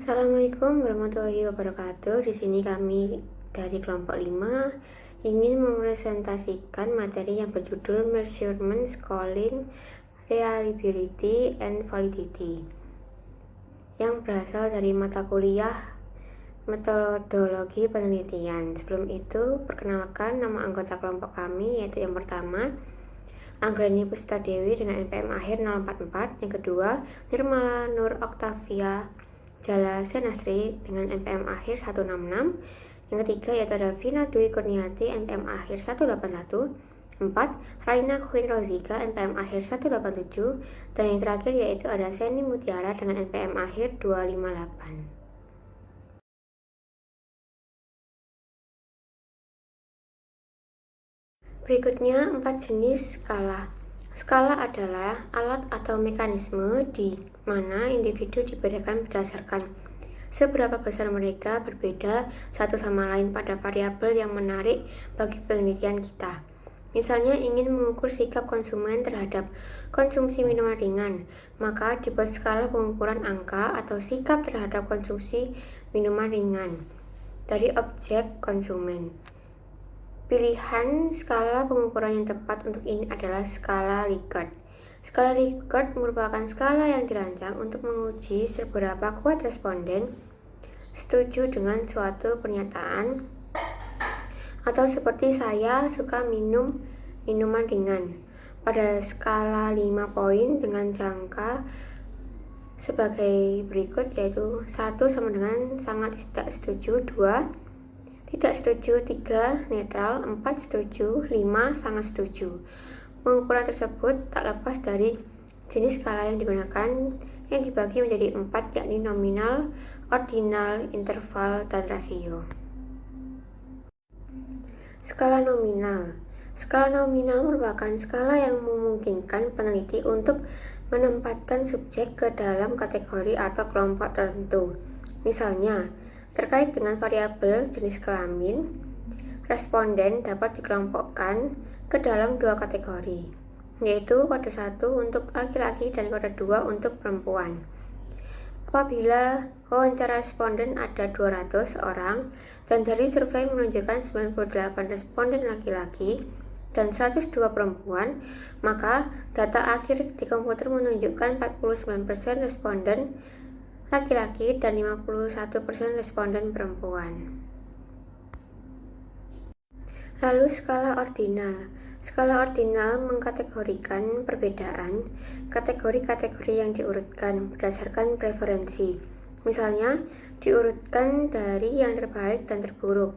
Assalamualaikum warahmatullahi wabarakatuh. Di sini kami dari kelompok 5 ingin mempresentasikan materi yang berjudul Measurement, Scoring, Reliability, and Validity yang berasal dari mata kuliah Metodologi Penelitian. Sebelum itu, perkenalkan nama anggota kelompok kami, yaitu yang pertama Anggreni Pusutadewi dengan NPM akhir 044, yang kedua Nirmala Nur Oktavia Jala Senastri dengan NPM akhir 166, yang ketiga yaitu ada Vina Dwi Kurniati NPM akhir 181, 4. Raina Queen Rozika NPM akhir 187, dan yang terakhir yaitu ada Seni Mutiara dengan NPM akhir 258. Berikutnya 4 jenis skala. Skala adalah alat atau mekanisme di mana individu dibedakan berdasarkan seberapa besar mereka berbeda satu sama lain pada variabel yang menarik bagi penelitian kita. Misalnya ingin mengukur sikap konsumen terhadap konsumsi minuman ringan, maka dibuat skala pengukuran angka atau sikap terhadap konsumsi minuman ringan dari objek konsumen. Pilihan skala pengukuran yang tepat untuk ini adalah skala Likert. Skala Likert merupakan skala yang dirancang untuk menguji seberapa kuat responden setuju dengan suatu pernyataan, atau seperti saya suka minum minuman ringan, pada skala 5 poin dengan jangka sebagai berikut, yaitu 1 sama dengan sangat tidak setuju, 2 tidak setuju, 3 netral, 4 setuju, 5 sangat setuju. Pengukuran tersebut tak lepas dari jenis skala yang digunakan yang dibagi menjadi 4, yakni nominal, ordinal, interval, dan rasio. Skala nominal. Skala nominal merupakan skala yang memungkinkan peneliti untuk menempatkan subjek ke dalam kategori atau kelompok tertentu. Misalnya, terkait dengan variabel jenis kelamin, responden dapat dikelompokkan ke dalam 2 kategori, yaitu kode 1 untuk laki-laki dan kode 2 untuk perempuan. Apabila wawancara responden ada 200 orang dan dari survei menunjukkan 98 responden laki-laki dan 102 perempuan, maka data akhir di komputer menunjukkan 49% responden laki-laki dan 51% responden perempuan. Lalu skala ordinal. Skala ordinal mengkategorikan perbedaan kategori-kategori yang diurutkan berdasarkan preferensi. Misalnya, diurutkan dari yang terbaik dan terburuk,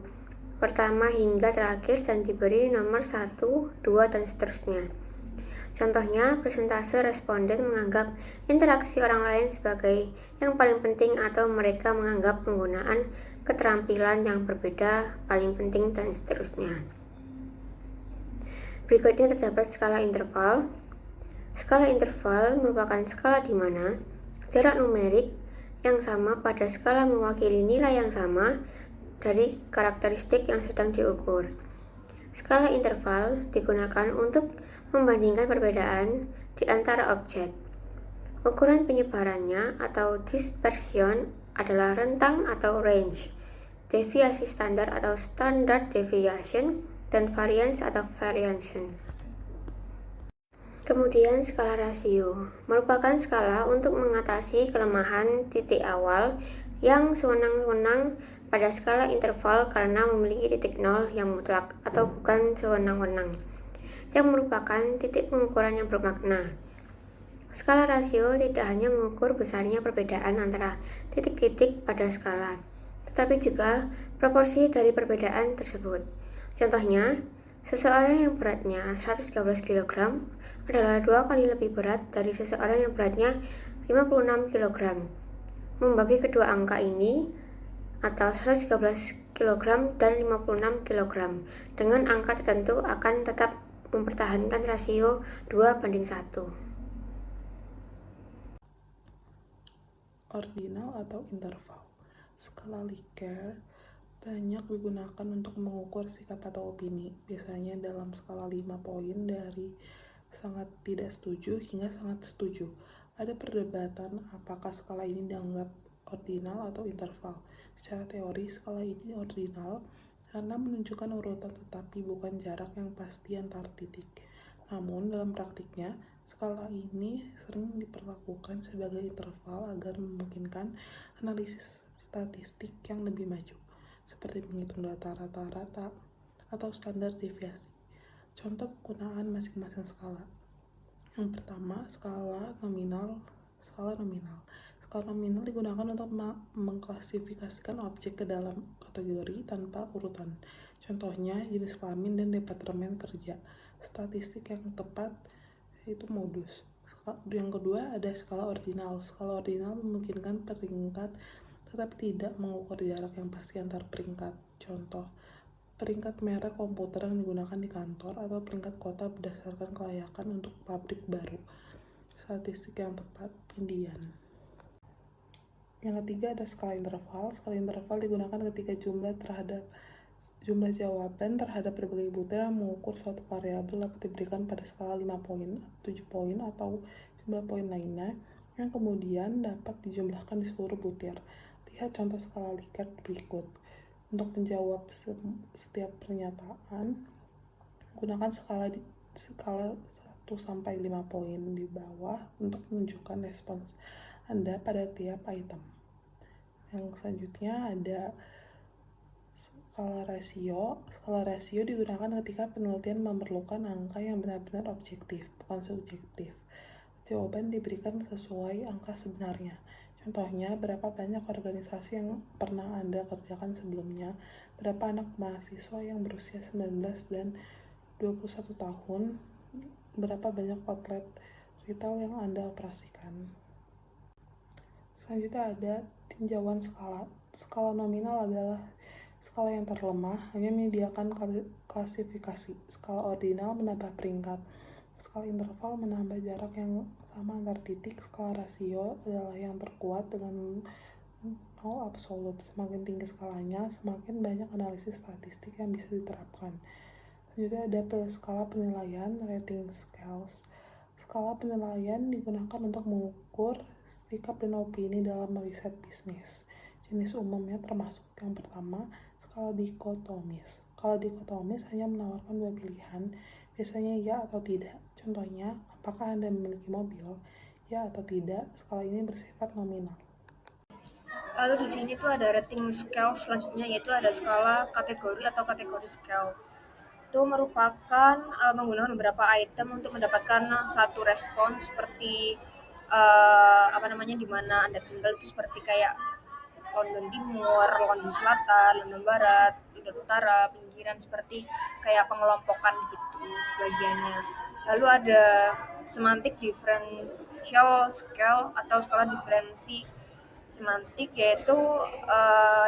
pertama hingga terakhir, dan diberi nomor 1, 2, dan seterusnya. Contohnya, persentase responden menganggap interaksi orang lain sebagai yang paling penting, atau mereka menganggap penggunaan keterampilan yang berbeda paling penting, dan seterusnya. Berikutnya terdapat skala interval. Skala interval merupakan skala di mana jarak numerik yang sama pada skala mewakili nilai yang sama dari karakteristik yang sedang diukur. Skala interval digunakan untuk membandingkan perbedaan di antara objek. Ukuran penyebarannya atau dispersion adalah rentang atau range, deviasi standar atau standard deviation, dan variance atau variation. Kemudian skala rasio merupakan skala untuk mengatasi kelemahan titik awal yang sewenang-wenang pada skala interval karena memiliki titik nol yang mutlak atau bukan sewenang-wenang, yang merupakan titik pengukuran yang bermakna. Skala rasio tidak hanya mengukur besarnya perbedaan antara titik-titik pada skala, tetapi juga proporsi dari perbedaan tersebut. Contohnya, seseorang yang beratnya 113 kg adalah 2 kali lebih berat dari seseorang yang beratnya 56 kg. Membagi kedua angka ini atau 113 kg dan 56 kg dengan angka tertentu akan tetap mempertahankan rasio 2:1. Ordinal atau interval. Skala Likert banyak digunakan untuk mengukur sikap atau opini, biasanya dalam skala 5 poin dari sangat tidak setuju hingga sangat setuju. Ada perdebatan apakah skala ini dianggap ordinal atau interval. Secara teori, skala ini ordinal karena menunjukkan urutan tetapi bukan jarak yang pasti antar titik. Namun, dalam praktiknya, skala ini sering diperlakukan sebagai interval agar memungkinkan analisis statistik yang lebih maju, seperti menghitung data rata-rata atau standar deviasi. Contoh penggunaan masing-masing skala. Yang pertama, skala nominal. Skala nominal digunakan untuk mengklasifikasikan objek ke dalam kategori tanpa urutan. Contohnya, jenis kelamin dan departemen kerja. Statistik yang tepat yaitu modus. Yang kedua, ada skala ordinal. Skala ordinal memungkinkan peringkat tetapi tidak mengukur jarak yang pasti antar peringkat. Contoh, peringkat merek komputer yang digunakan di kantor atau peringkat kota berdasarkan kelayakan untuk pabrik baru. Statistik yang tepat, Indian. Yang ketiga ada skala interval. Skala interval digunakan ketika jumlah jawaban terhadap berbagai butir yang mengukur suatu variabel dapat diberikan pada skala 5 poin, 7 poin, atau jumlah poin lainnya yang kemudian dapat dijumlahkan di seluruh butir. Lihat contoh skala Likert berikut. Untuk menjawab setiap pernyataan, gunakan skala 1-5 poin di bawah untuk menunjukkan respons Anda pada tiap item. Yang selanjutnya ada skala rasio. Skala rasio digunakan ketika penelitian memerlukan angka yang benar-benar objektif, bukan subjektif. Jawaban diberikan sesuai angka sebenarnya. Contohnya, berapa banyak organisasi yang pernah Anda kerjakan sebelumnya, berapa anak mahasiswa yang berusia 19 dan 21 tahun, berapa banyak outlet retail yang Anda operasikan. Selanjutnya ada tinjauan skala. Skala nominal adalah skala yang terlemah, hanya menyediakan klasifikasi. Skala ordinal menambah peringkat. Skala interval menambah jarak yang sama antar titik. Skala rasio adalah yang terkuat dengan 0 absolut. Semakin tinggi skalanya, semakin banyak analisis statistik yang bisa diterapkan. Selanjutnya ada skala penilaian, rating scales. Skala penilaian digunakan untuk mengukur sikap dan opini dalam riset bisnis. Jenis umumnya termasuk yang pertama, skala dikotomis. Skala dikotomis hanya menawarkan dua pilihan, biasanya ya atau tidak. Contohnya, apakah Anda memiliki mobil? Ya atau tidak. Skala ini bersifat nominal. Lalu di sini tuh ada rating scale selanjutnya, yaitu ada skala kategori atau kategori scale. Itu merupakan menggunakan beberapa item untuk mendapatkan satu respon seperti di mana Anda tinggal itu seperti kayak London Timur, London Selatan, London Barat, London Utara, pinggiran, seperti kayak pengelompokan gitu bagiannya. Lalu ada semantik differential scale atau skala diferensi semantik, yaitu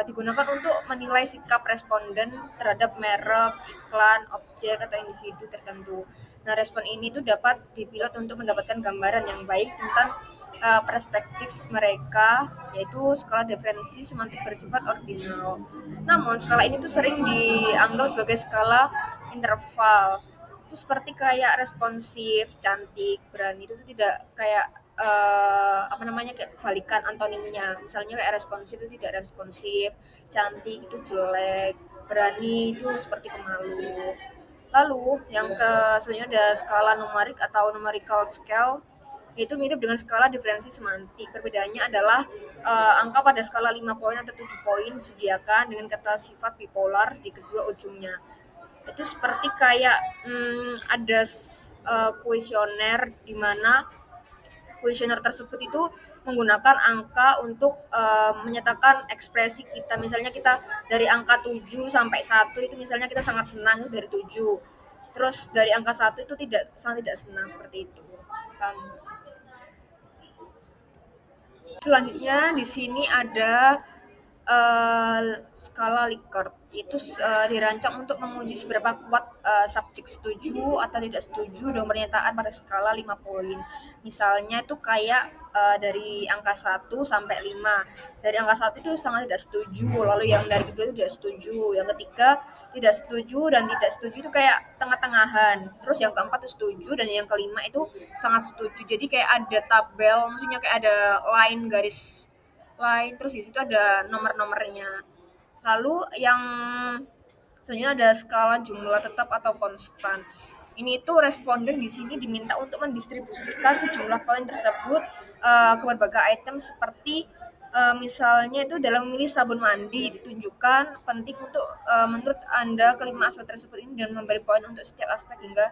digunakan untuk menilai sikap responden terhadap merek, iklan, objek, atau individu tertentu. Nah, respon ini tuh dapat dipilot untuk mendapatkan gambaran yang baik tentang perspektif mereka, yaitu skala diferensi semantik bersifat ordinal. Namun, skala ini tuh sering dianggap sebagai skala interval. Itu seperti kayak responsif, cantik, berani, itu tuh tidak kayak kayak kebalikan antonimnya. Misalnya kayak responsif itu tidak responsif, cantik itu jelek, berani itu seperti pemalu. Lalu yang selanjutnya ada skala numerik atau numerical scale, itu mirip dengan skala diferensi semantik. Perbedaannya adalah angka pada skala 5 poin atau 7 poin disediakan dengan kata sifat bipolar di kedua ujungnya. Itu seperti kayak ada kuesioner di mana kuesioner tersebut itu menggunakan angka untuk menyatakan ekspresi kita. Misalnya kita dari angka 7 sampai 1 itu misalnya kita sangat senang itu dari 7. Terus dari angka 1 itu sangat tidak senang, seperti itu. Selanjutnya di sini ada skala Likert. Itu dirancang untuk menguji seberapa kuat subjek setuju atau tidak setuju dengan pernyataan pada skala 5 poin. Misalnya itu kayak dari angka 1 sampai 5. Dari angka 1 itu sangat tidak setuju, lalu yang dari kedua itu tidak setuju, yang ketiga tidak setuju, dan tidak setuju itu kayak tengah-tengahan. Terus yang keempat itu setuju, dan yang kelima itu sangat setuju. Jadi kayak ada tabel, maksudnya kayak ada line lain, terus di situ ada nomor-nomornya. Lalu yang selanjutnya ada skala jumlah tetap atau konstan. Ini tuh responden di sini diminta untuk mendistribusikan sejumlah poin tersebut ke berbagai item seperti misalnya itu dalam memilih sabun mandi ditunjukkan penting untuk menurut Anda kelima aspek tersebut ini dan memberi poin untuk setiap aspek hingga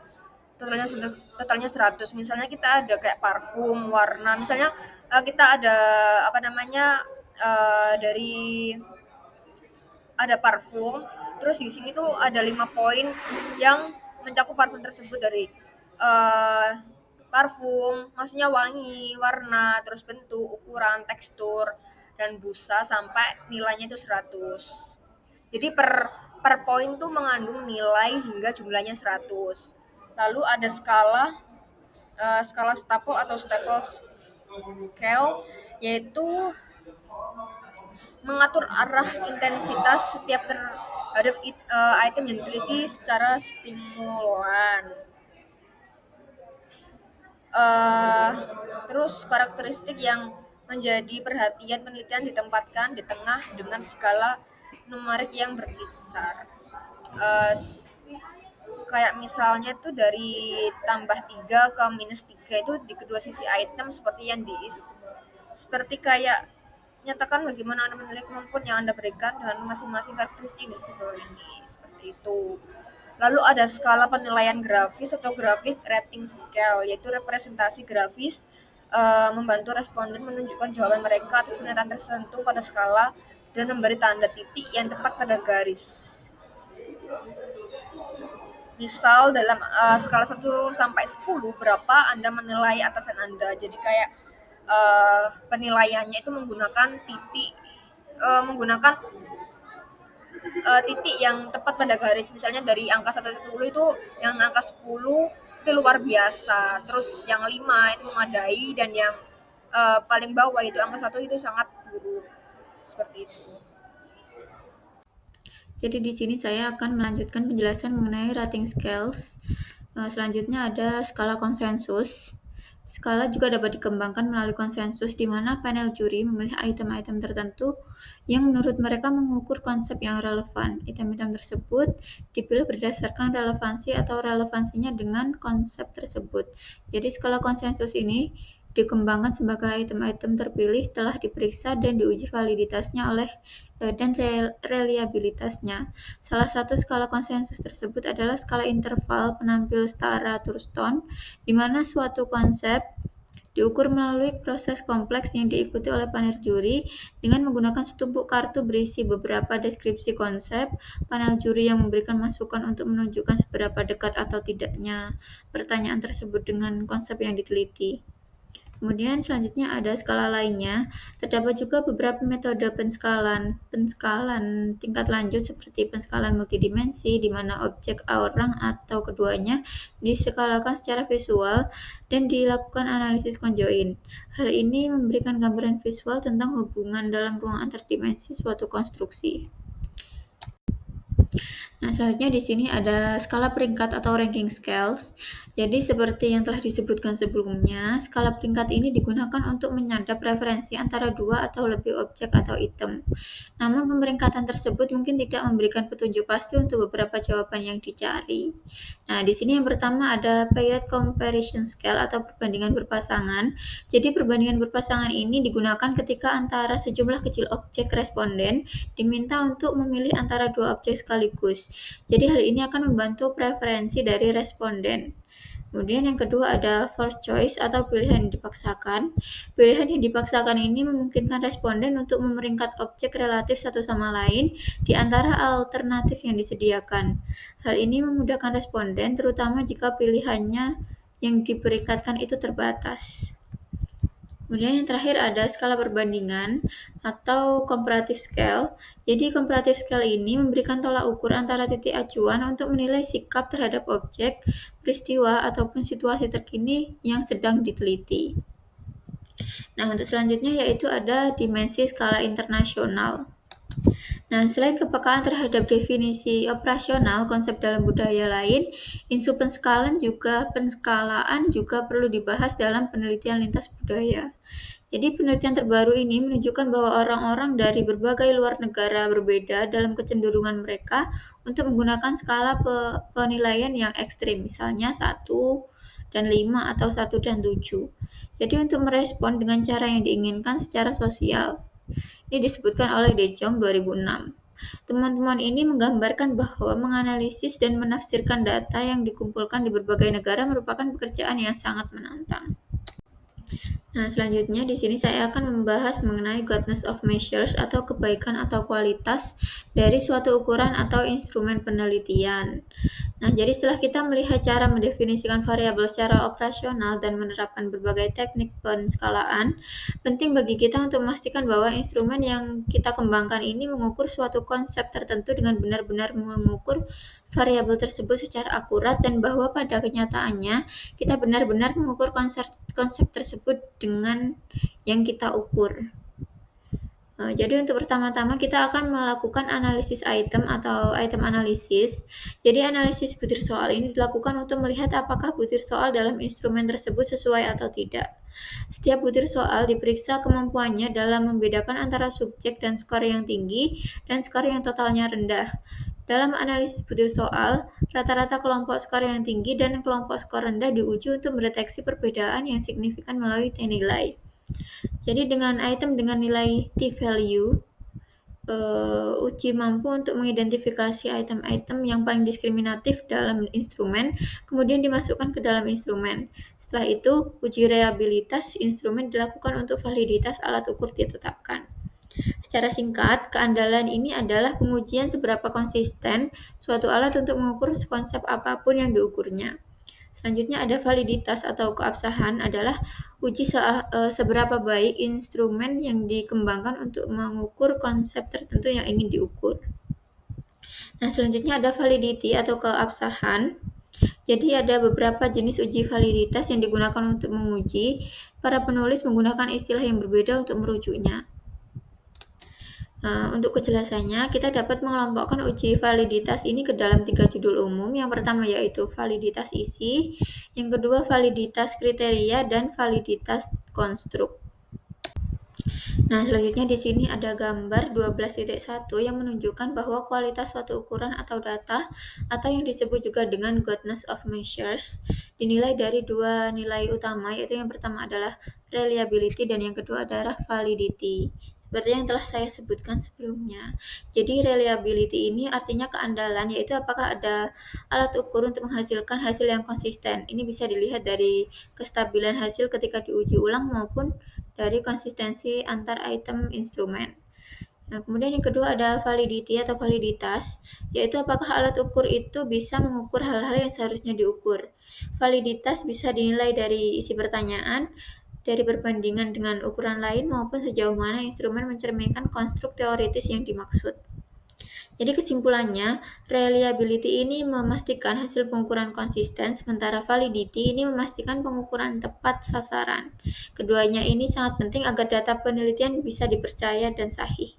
totalnya 100. Misalnya kita ada kayak parfum, warna, misalnya kita ada apa namanya dari ada parfum, terus di sini tuh ada 5 poin yang mencakup parfum tersebut dari eh, parfum, maksudnya wangi, warna, terus bentuk, ukuran, tekstur, dan busa sampai nilainya itu 100. Jadi per poin tuh mengandung nilai hingga jumlahnya 100. Lalu ada skala Staple atau Staple Scale, yaitu mengatur arah intensitas setiap terhadap item yang diteliti secara stimulan. Eh, Terus karakteristik yang menjadi perhatian penelitian ditempatkan di tengah dengan skala numerik yang berkisar. Eh, Kayak misalnya tuh dari tambah 3 ke minus 3 itu di kedua sisi item seperti yang seperti kayak nyatakan bagaimana Anda menilai kemampuan yang Anda berikan dengan masing-masing karakteristik yang disebut bawah ini, seperti itu. Lalu ada skala penilaian grafis atau graphic rating scale, yaitu representasi grafis membantu responden menunjukkan jawaban mereka atas pernyataan tertentu pada skala dan memberi tanda titik yang tepat pada garis. Misal dalam skala 1 sampai 10 berapa Anda menilai atasan Anda. Jadi kayak penilaiannya itu menggunakan titik yang tepat pada garis. Misalnya dari angka 1 sampai 10 itu yang angka 10 itu luar biasa. Terus yang 5 itu memadai dan yang paling bawah itu angka 1 itu sangat buruk. Seperti itu. Jadi di sini saya akan melanjutkan penjelasan mengenai rating scales. Selanjutnya ada skala konsensus. Skala juga dapat dikembangkan melalui konsensus di mana panel juri memilih item-item tertentu yang menurut mereka mengukur konsep yang relevan. Item-item tersebut dipilih berdasarkan relevansi atau relevansinya dengan konsep tersebut. Jadi skala konsensus ini dikembangkan sebagai item-item terpilih telah diperiksa dan diuji validitasnya dan reliabilitasnya. Salah satu skala konsensus tersebut adalah skala interval penampil setara Thurston, di mana suatu konsep diukur melalui proses kompleks yang diikuti oleh panel juri dengan menggunakan setumpuk kartu berisi beberapa deskripsi konsep. Panel juri yang memberikan masukan untuk menunjukkan seberapa dekat atau tidaknya pertanyaan tersebut dengan konsep yang diteliti. Kemudian selanjutnya ada skala lainnya. Terdapat juga beberapa metode penskalan tingkat lanjut seperti penskalan multidimensi di mana objek orang atau keduanya diskalakan secara visual dan dilakukan analisis konjoin. Hal ini memberikan gambaran visual tentang hubungan dalam ruang antar dimensi suatu konstruksi. Nah, selanjutnya di sini ada skala peringkat atau ranking scales. Jadi seperti yang telah disebutkan sebelumnya, skala peringkat ini digunakan untuk menyadap preferensi antara dua atau lebih objek atau item. Namun pemeringkatan tersebut mungkin tidak memberikan petunjuk pasti untuk beberapa jawaban yang dicari. Nah, di sini yang pertama ada paired comparison scale atau perbandingan berpasangan. Jadi perbandingan berpasangan ini digunakan ketika antara sejumlah kecil objek responden diminta untuk memilih antara dua objek sekaligus. Jadi hal ini akan membantu preferensi dari responden. Kemudian yang kedua ada forced choice atau pilihan yang dipaksakan. Pilihan yang dipaksakan ini memungkinkan responden untuk memeringkat objek relatif satu sama lain di antara alternatif yang disediakan. Hal ini memudahkan responden terutama jika pilihannya yang diperingkatkan itu terbatas. Kemudian yang terakhir ada skala perbandingan atau comparative scale. Jadi comparative scale ini memberikan tolak ukur antara titik acuan untuk menilai sikap terhadap objek, peristiwa, ataupun situasi terkini yang sedang diteliti. Nah, untuk selanjutnya yaitu ada dimensi skala internasional. Nah, selain kepekaan terhadap definisi operasional konsep dalam budaya lain, isu penskalaan juga perlu dibahas dalam penelitian lintas budaya. Jadi penelitian terbaru ini menunjukkan bahwa orang-orang dari berbagai luar negara berbeda dalam kecenderungan mereka untuk menggunakan skala penilaian yang ekstrim, misalnya 1 dan 5 atau 1 dan 7. Jadi untuk merespon dengan cara yang diinginkan secara sosial. Ini disebutkan oleh De Jong 2006. Teman-teman ini menggambarkan bahwa menganalisis dan menafsirkan data yang dikumpulkan di berbagai negara merupakan pekerjaan yang sangat menantang. Nah, selanjutnya di sini saya akan membahas mengenai goodness of measures atau kebaikan atau kualitas dari suatu ukuran atau instrumen penelitian. Nah, jadi setelah kita melihat cara mendefinisikan variabel secara operasional dan menerapkan berbagai teknik penskalaan, penting bagi kita untuk memastikan bahwa instrumen yang kita kembangkan ini mengukur suatu konsep tertentu dengan benar-benar mengukur variabel tersebut secara akurat dan bahwa pada kenyataannya kita benar-benar mengukur konsep tersebut dengan yang kita ukur. Jadi untuk pertama-tama kita akan melakukan analisis item atau item analisis. Jadi analisis butir soal ini dilakukan untuk melihat apakah butir soal dalam instrumen tersebut sesuai atau tidak. Setiap butir soal diperiksa kemampuannya dalam membedakan antara subjek dan skor yang tinggi dan skor yang totalnya rendah. Dalam analisis butir soal, rata-rata kelompok skor yang tinggi dan kelompok skor rendah diuji untuk mendeteksi perbedaan yang signifikan melalui T-nilai. Jadi dengan item dengan nilai T-value, uji mampu untuk mengidentifikasi item-item yang paling diskriminatif dalam instrumen, kemudian dimasukkan ke dalam instrumen. Setelah itu, uji reliabilitas instrumen dilakukan untuk validitas alat ukur ditetapkan. Secara singkat, keandalan ini adalah pengujian seberapa konsisten suatu alat untuk mengukur konsep apapun yang diukurnya. Selanjutnya ada validitas atau keabsahan adalah uji seberapa baik instrumen yang dikembangkan untuk mengukur konsep tertentu yang ingin diukur. Nah, selanjutnya ada validity atau keabsahan. Jadi ada beberapa jenis uji validitas yang digunakan untuk menguji. Para penulis menggunakan istilah yang berbeda untuk merujuknya. Untuk kejelasannya, kita dapat mengelompokkan uji validitas ini ke dalam 3 judul umum. Yang pertama yaitu validitas isi, yang kedua validitas kriteria, dan validitas konstruk. Nah, selanjutnya di sini ada gambar 12.1 yang menunjukkan bahwa kualitas suatu ukuran atau data atau yang disebut juga dengan goodness of measures dinilai dari 2 nilai utama, yaitu yang pertama adalah reliability dan yang kedua adalah validity. Seperti yang telah saya sebutkan sebelumnya. Jadi reliability ini artinya keandalan, yaitu apakah ada alat ukur untuk menghasilkan hasil yang konsisten. Ini bisa dilihat dari kestabilan hasil ketika diuji ulang maupun dari konsistensi antar item instrumen. Nah, kemudian yang kedua ada validity atau validitas, yaitu apakah alat ukur itu bisa mengukur hal-hal yang seharusnya diukur. Validitas bisa dinilai dari isi pertanyaan, dari perbandingan dengan ukuran lain maupun sejauh mana instrumen mencerminkan konstruk teoritis yang dimaksud. Jadi kesimpulannya, reliability ini memastikan hasil pengukuran konsisten, sementara validity ini memastikan pengukuran tepat sasaran. Keduanya ini sangat penting agar data penelitian bisa dipercaya dan sahih.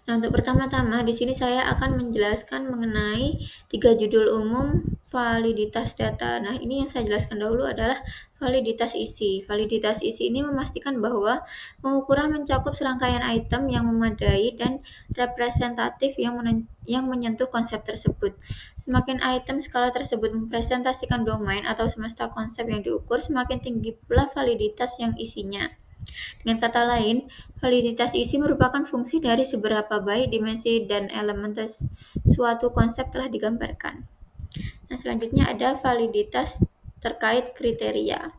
Nah, untuk pertama-tama di sini saya akan menjelaskan mengenai 3 judul umum validitas data. Nah, ini yang saya jelaskan dahulu adalah validitas isi. Validitas isi ini memastikan bahwa pengukuran mencakup serangkaian item yang memadai dan representatif yang menyentuh konsep tersebut. Semakin item skala tersebut mempresentasikan domain atau semesta konsep yang diukur, semakin tinggi pula validitas yang isinya. Dengan kata lain, validitas isi merupakan fungsi dari seberapa baik dimensi dan elemen suatu konsep telah digambarkan. Nah, selanjutnya ada validitas terkait kriteria.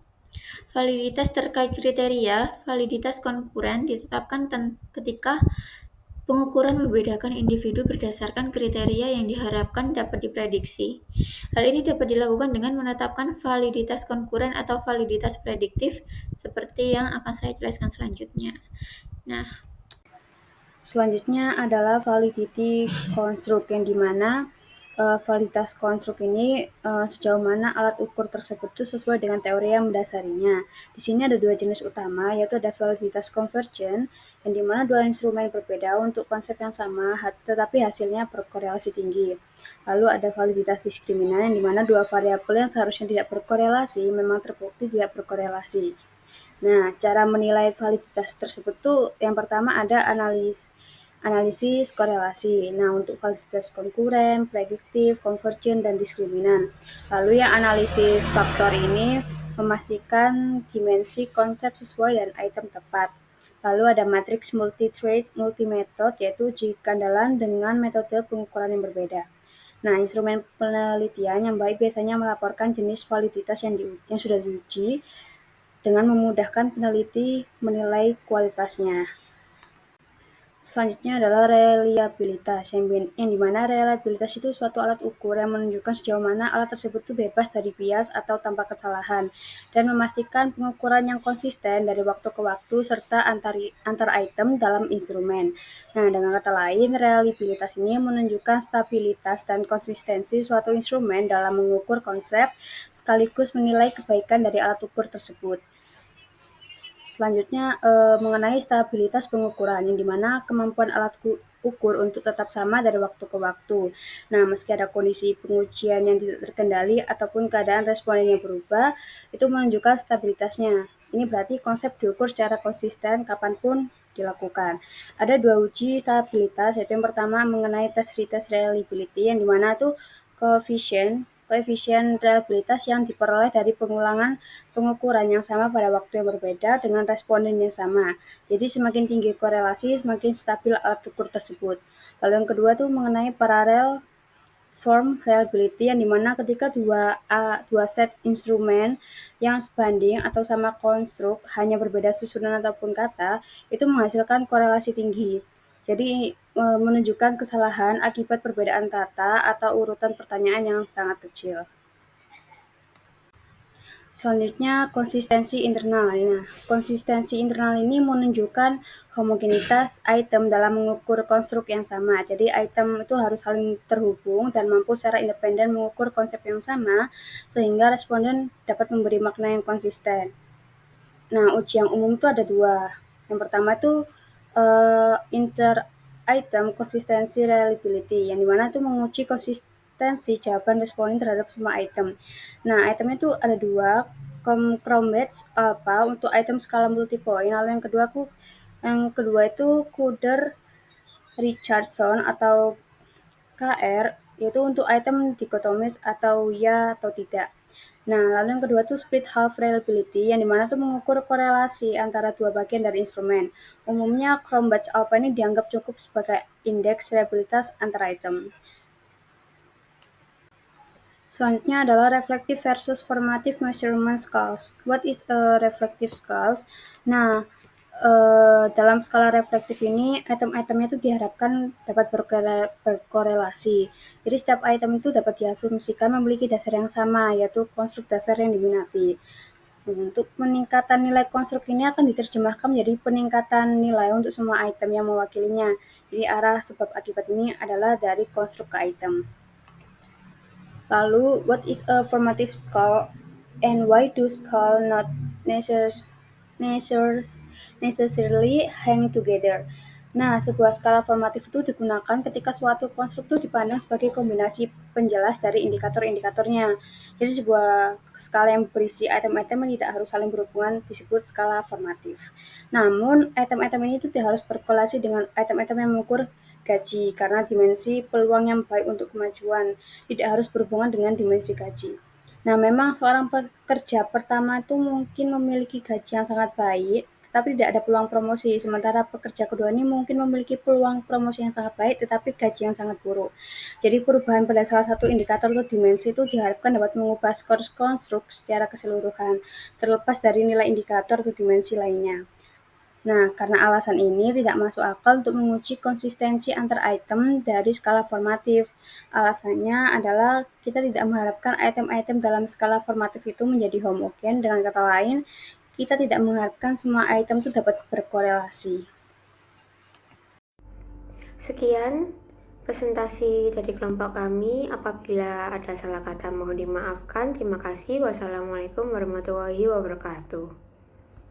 Validitas terkait kriteria, validitas konkuren ditetapkan ketika pengukuran membedakan individu berdasarkan kriteria yang diharapkan dapat diprediksi. Hal ini dapat dilakukan dengan menetapkan validitas konkuren atau validitas prediktif seperti yang akan saya jelaskan selanjutnya. Nah, selanjutnya adalah validity konstruk, yang dimana validitas konstruk ini sejauh mana alat ukur tersebut itu sesuai dengan teori yang mendasarinya. Di sini ada 2 jenis utama, yaitu ada validitas convergent, yang dimana 2 instrumen berbeda untuk konsep yang sama, tetapi hasilnya berkorelasi tinggi. Lalu ada validitas diskriminan, yang dimana 2 variabel yang seharusnya tidak berkorelasi memang terbukti tidak berkorelasi. Nah, cara menilai validitas tersebut tuh yang pertama ada analisis korelasi. Nah, untuk validitas konkuren, prediktif, konvergen, dan diskriminan. Lalu yang analisis faktor ini memastikan dimensi konsep sesuai dan item tepat. Lalu ada matriks multi-trait, multi-method, yaitu uji keandalan dengan metode pengukuran yang berbeda. Nah, instrumen penelitian yang baik biasanya melaporkan jenis validitas yang sudah diuji dengan memudahkan peneliti menilai kualitasnya. Selanjutnya adalah reliabilitas, yang dimana reliabilitas itu suatu alat ukur yang menunjukkan sejauh mana alat tersebut itu bebas dari bias atau tanpa kesalahan, dan memastikan pengukuran yang konsisten dari waktu ke waktu serta antar item dalam instrumen. Nah, dengan kata lain, reliabilitas ini menunjukkan stabilitas dan konsistensi suatu instrumen dalam mengukur konsep sekaligus menilai kebaikan dari alat ukur tersebut. Selanjutnya mengenai stabilitas pengukuran, yang dimana kemampuan alat ukur untuk tetap sama dari waktu ke waktu. Nah, meski ada kondisi pengujian yang tidak terkendali ataupun keadaan responden yang berubah, itu menunjukkan stabilitasnya. Ini berarti konsep diukur secara konsisten kapanpun dilakukan. Ada 2 uji stabilitas, yaitu yang pertama mengenai tes retest reliability, yang dimana tuh koefisien reliabilitas yang diperoleh dari pengulangan pengukuran yang sama pada waktu yang berbeda dengan responden yang sama. Jadi semakin tinggi korelasi, semakin stabil alat ukur tersebut. Lalu yang kedua tuh mengenai parallel form reliability, yang dimana ketika dua set instrumen yang sebanding atau sama konstruk hanya berbeda susunan ataupun kata, itu menghasilkan korelasi tinggi. Jadi menunjukkan kesalahan akibat perbedaan kata atau urutan pertanyaan yang sangat kecil. Selanjutnya, konsistensi internal. Nah, konsistensi internal ini menunjukkan homogenitas item dalam mengukur konstruk yang sama. Jadi, item itu harus saling terhubung dan mampu secara independen mengukur konsep yang sama, sehingga responden dapat memberi makna yang konsisten. Nah, uji yang umum itu ada 2. Yang pertama itu inter-item consistency reliability, yang dimana itu menguji konsistensi jawaban responden terhadap semua item. Nah, itemnya itu ada 2, Cronbach's alpha untuk item skala multipoint, lalu yang kedua itu Kuder-Richardson atau KR, yaitu untuk item dikotomis atau ya atau tidak. Nah, lalu yang kedua itu split half reliability, yang dimana tuh mengukur korelasi antara dua bagian dari instrumen. Umumnya Cronbach's alpha ini dianggap cukup sebagai indeks reliabilitas antar item. Selanjutnya adalah reflective versus formative measurement scales. What is a reflective scale? Nah, dalam skala reflektif ini, item-itemnya itu diharapkan dapat berkorelasi. Jadi setiap item itu dapat diasumsikan memiliki dasar yang sama, yaitu konstruk dasar yang diminati. Untuk peningkatan nilai konstruk ini akan diterjemahkan menjadi peningkatan nilai untuk semua item yang mewakilinya. Jadi arah sebab akibat ini adalah dari konstruk ke item. Lalu, what is a formative scale and why do scale not necessarily hang together? Nah, sebuah skala formatif itu digunakan ketika suatu konstruk itu dipandang sebagai kombinasi penjelas dari indikator-indikatornya. Jadi sebuah skala yang berisi item-item yang tidak harus saling berhubungan disebut skala formatif. Namun, item-item ini tidak harus berkorelasi dengan item-item yang mengukur gaji, karena dimensi peluang yang baik untuk kemajuan tidak harus berhubungan dengan dimensi gaji. Nah, memang seorang pekerja pertama itu mungkin memiliki gaji yang sangat baik, tetapi tidak ada peluang promosi. Sementara pekerja kedua ini mungkin memiliki peluang promosi yang sangat baik, tetapi gaji yang sangat buruk. Jadi perubahan pada salah satu indikator atau dimensi itu diharapkan dapat mengubah skor konstruk secara keseluruhan, terlepas dari nilai indikator atau dimensi lainnya. Nah, karena alasan ini tidak masuk akal untuk menguji konsistensi antar item dari skala formatif. Alasannya adalah kita tidak mengharapkan item-item dalam skala formatif itu menjadi homogen. Dengan kata lain, kita tidak mengharapkan semua item itu dapat berkorelasi. Sekian presentasi dari kelompok kami. Apabila ada salah kata mohon dimaafkan. Terima kasih. Wassalamualaikum warahmatullahi wabarakatuh.